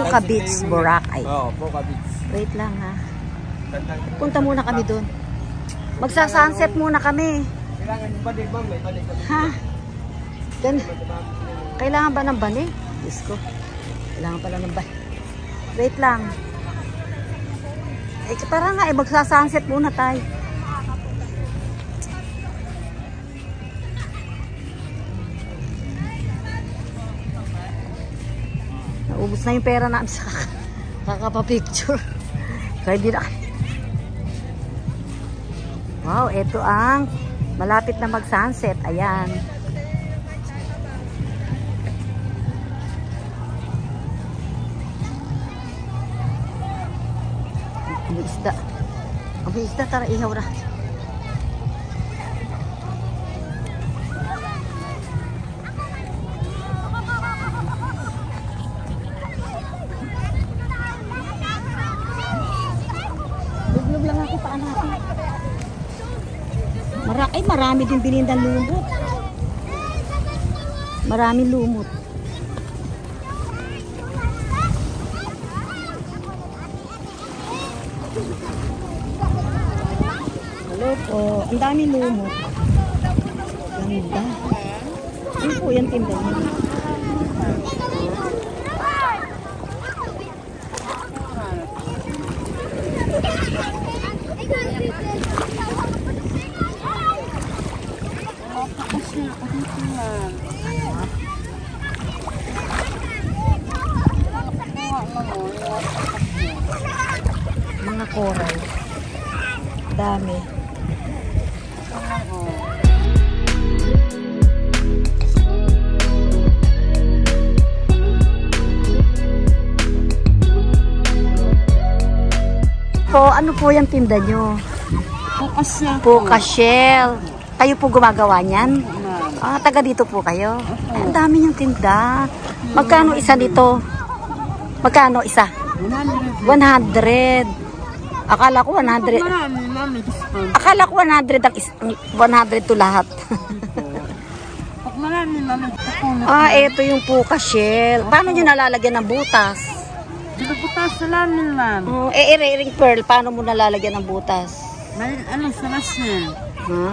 Poca Beach, Boracay. Oo, Poca Beach. Wait lang ha. Punta muna kami doon. Magsa-sunset muna kami. Kailangan yung banig, ma'am. May banig kami. Ha? Kailangan ba ng bani? Diyos ko. Kailangan pala ng bani. Wait lang. Eh, tara nga, magsa-sunset muna tayo. Naubos na yung pera namin sa kakapapicture. Kaya di na. Wow, eto ang malapit na mag-sunset. Ayan. May isda. May isda, tara ihaw na. Luglog lang ako, paan natin. Marami din binindang lumot. Maraming lumot. Hello po. Ang daming lumot. Ganda. Ano po yan tinda niyo? Mga coral. Dami. Po, ano po yung tinda nyo? Poca shell. Kayo po gumagawa niyan? Ah, taga dito po kayo? Ay, ang dami niyang tinda. Magkano isa dito? Magkano isa? 100. Akala ko 100. Akala ko 100 ang 100 to lahat. Ah, ito yung poca shell. Paano niyo nalalagyan ng butas? Butas na namin, ma'am. Ring pearl, paano mo nalalagyan ng butas? Ano, sa nasin. Ha?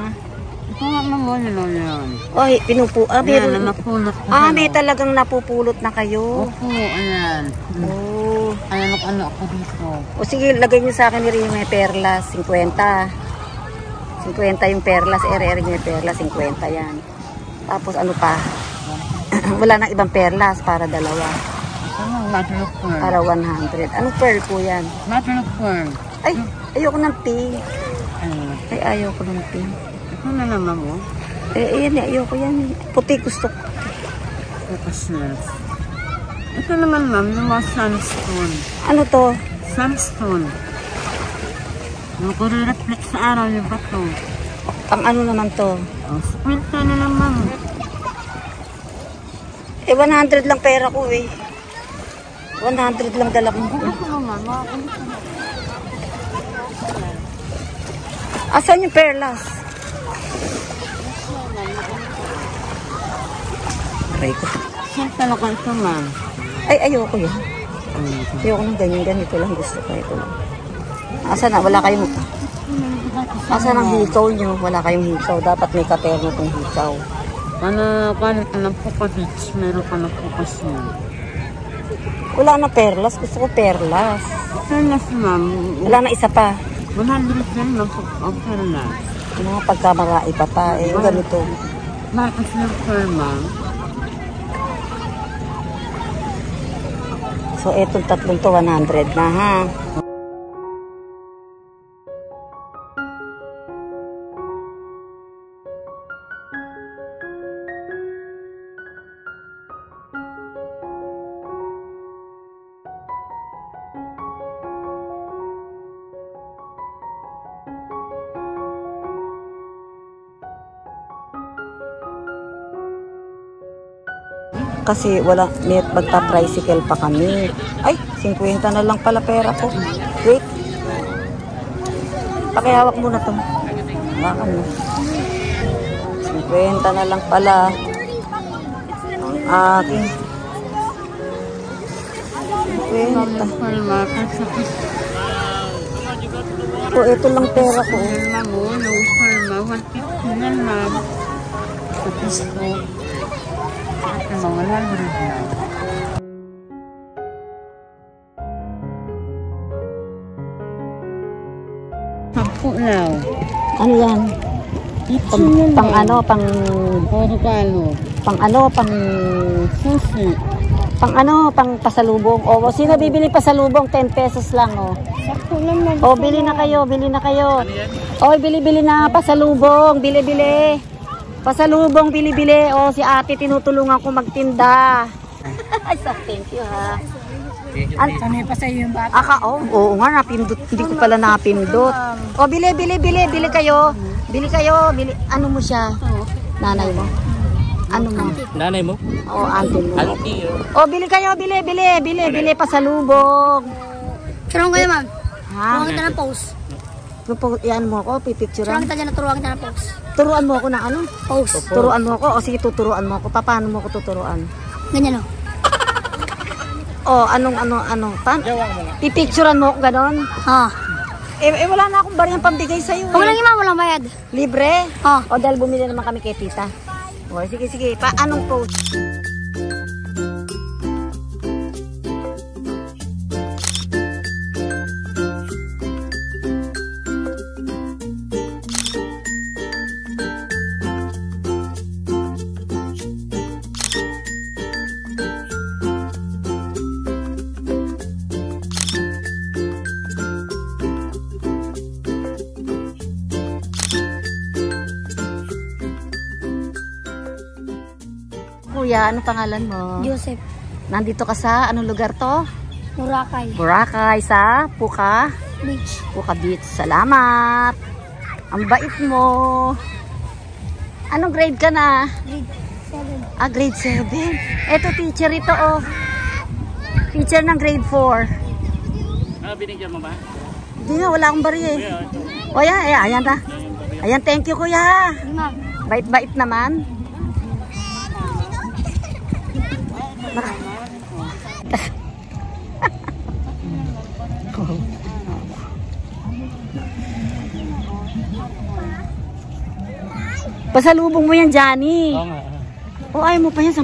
Ito nga naman yun. Ay, Ayan, napulot ko. may talagang napupulot na kayo. Opo, ayan. Oh. Ayan, ano ako dito. O sige, lagay niyo sa akin ni Ring may perlas, 50. 50 yung perlas, ring may perlas, 50 yan. Tapos ano pa? Wala nang ibang perlas para dalawa. Mother of pearl. Para 100. Anong pearl po yan? Mother of pearl. Ay, ayoko ng pink. Ayan. Ay, ayoko ng pink. Ito na naman mo. Yan, ayoko yan. Puti gusto ko. Ito naman, ma'am, yung mga sandstone. Ano to? Sandstone. Yung kuri-reflect sa araw yung bato. Pang ano naman to? Oh, sprinter na lang, ma'am. 100 lang pera ko eh. 100 lang dala ko. Asan yung perlas? Aray ko. Saan talaga ito, ma'am? Ay, ayoko yun. Ayoko ng ganyan-ganito lang. Gusto ko ito lang. Asa na? Wala kayong... Asa ng hikaw nyo? Wala kayong hikaw. Dapat may katerno itong hikaw. Paano ka ng Poca Beach? Meron ka ng Poca Shell. Wala na perlas. Gusto ko perlas. Perlas, ma'am. Wala na isa pa. 100 yan lang ang perlas. Mga pagkamarai pa pa. Eh, ganito. Marcos ng pearl, ma'am. So, etong tatlong to 100 na ha. Kasi wala, may magta-tricycle pa kami. Ay, 50 na lang pala pera ko. Wait. Pakihawak muna to. Hawakan mo. 50 na lang pala ang aking Palma, sa pisto. O, ito lang pera ko. Palma mo, no, palma, 150 na lang. Sa pisto. At mga 100 na. Sampu lang. Ano yan? Pang ano, pang... Susi. Pang pasalubong. O, sino bibili pasalubong? 10 pesos lang, o. Sampu lang lang. O, bili na kayo. O, bili na pasalubong. Bili. Pasalubong, bili. O, si ate tinutulungan ko magtinda. Ay, thank you, ha. Sanay pa sa iyo yung bata. Oo nga, napindot. Hindi ko pala napindot. O, bili kayo. Ano mo siya? Nanay mo? Ano mo? Nanay mo? O, auntie mo. Auntie. O, bili kayo, bili pasalubong. Turuan kayo, ma'am. Ha? Turuan kita ng pose. Yan mo ako, pipicturean. Turuan kita ng pose. Turuan mo ako ng ano? Pose. Turuan mo ako? O sige, tuturuan mo ako. Paano mo ako tuturuan? Ganyan, o. O, anong? Pipicturean mo ako ganon? Ha. Wala na akong bariyang pambigay sa'yo. Huwag lang yung ma'am, walang bayad. Libre? Ha. O, dahil bumili naman kami kay tita. O, sige. Anong pose? Kuya, ano pangalan mo? Joseph. Nandito ka sa anong lugar to? Boracay. Boracay sa Puka Beach. Beach. Salamat. Ang bait mo. Anong grade ka na? Grade 7. Grade 7. Eto teacher ito, oh. Teacher ng grade 4. Binigyan mo ba? Hindi nga, wala akong bari eh. O yan, ayan na. Ayan, thank you kuya. Ma'am. Bait-bait naman. Pasalubong mo yan, Johnny. Oo nga. O, ayaw mo pa yan. Sa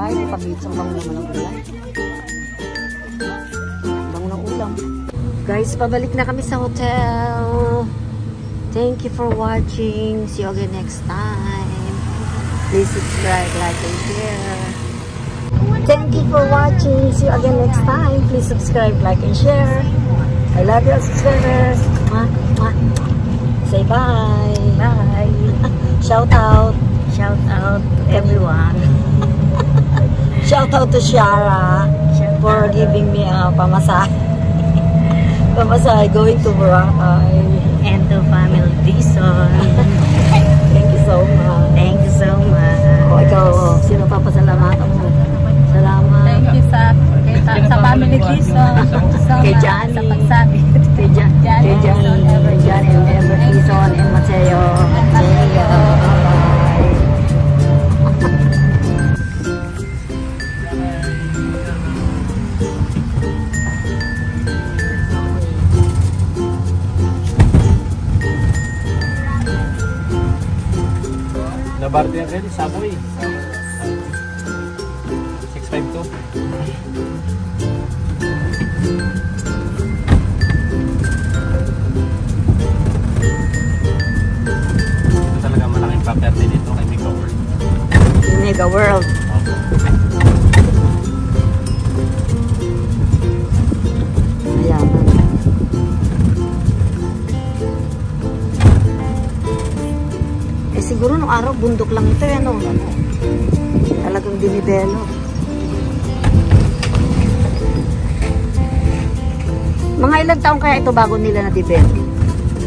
Ay, pabits ang bango naman ng ulam. Bango ng ulam. Guys, pabalik na kami sa hotel. Thank you for watching. See you again next time. Please subscribe, like, and share. Thank you for watching. See you again next time. Please subscribe, like, and share. I love you, subscribers. Say bye. Bye. Shout out. Shout out to everyone. Shout out to Shara for giving me a pamasahe. Pamasahe going to Boracay. And to family Dison. Thank you so much. Thank you so much. O ikaw, sino papasalamatan mo? Salamat. Thank you sa family Dison. Kay Johnny. Sa pagsabi. Kay Johnny and Ever Dison and Mateo. Nabardo yan rin, Subway. 652. Talaga malaking property dito kay Mega World. Mega World. Ayan. Siguro nung araw, bundok lang ito, ano? Talagang dinibelo. Mga ilang taong kaya ito bago nila na-develop?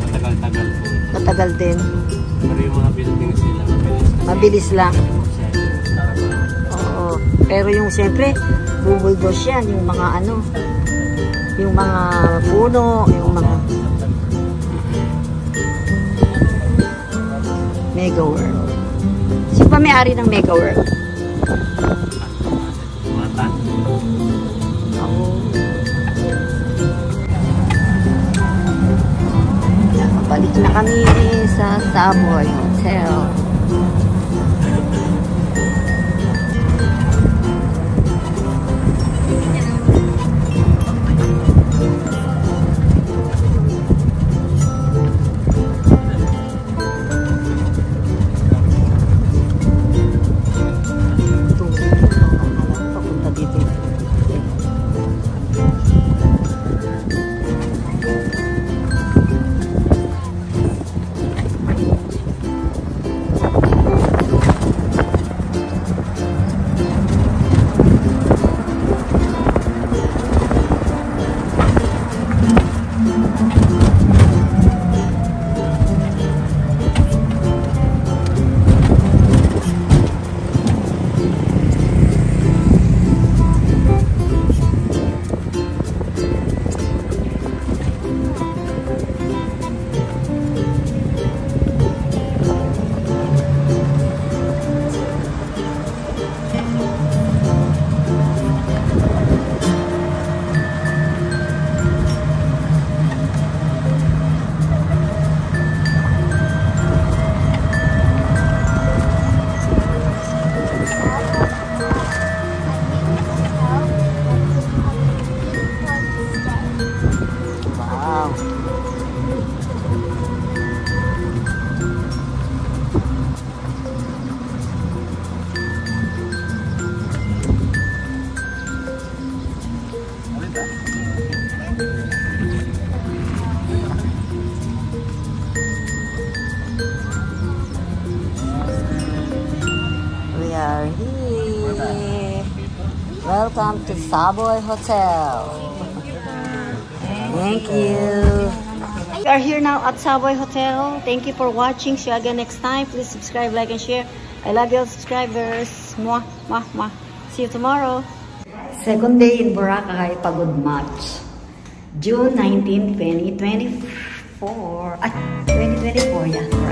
Matagal-tagal po. Matagal din. Pero yung mga buildings nila, Mabilis lang. Oo. Pero yung siyempre, bubuldos yan, yung mga ano. Yung mga puno, yung mga Mega World. Sino pa may-ari ng Mega World? Mata. Balik na kami sa Savoy Hotel. Papunta dito. We are here. Welcome to Savoy Hotel. Thank you. We are here now at Savoy Hotel. Thank you for watching. See you again next time. Please subscribe, like, and share. I love you all subscribers. Mwah, mwah, mwah. See you tomorrow. Second day in Boracay Pagod Match. June 19, 2024. 2024, yeah.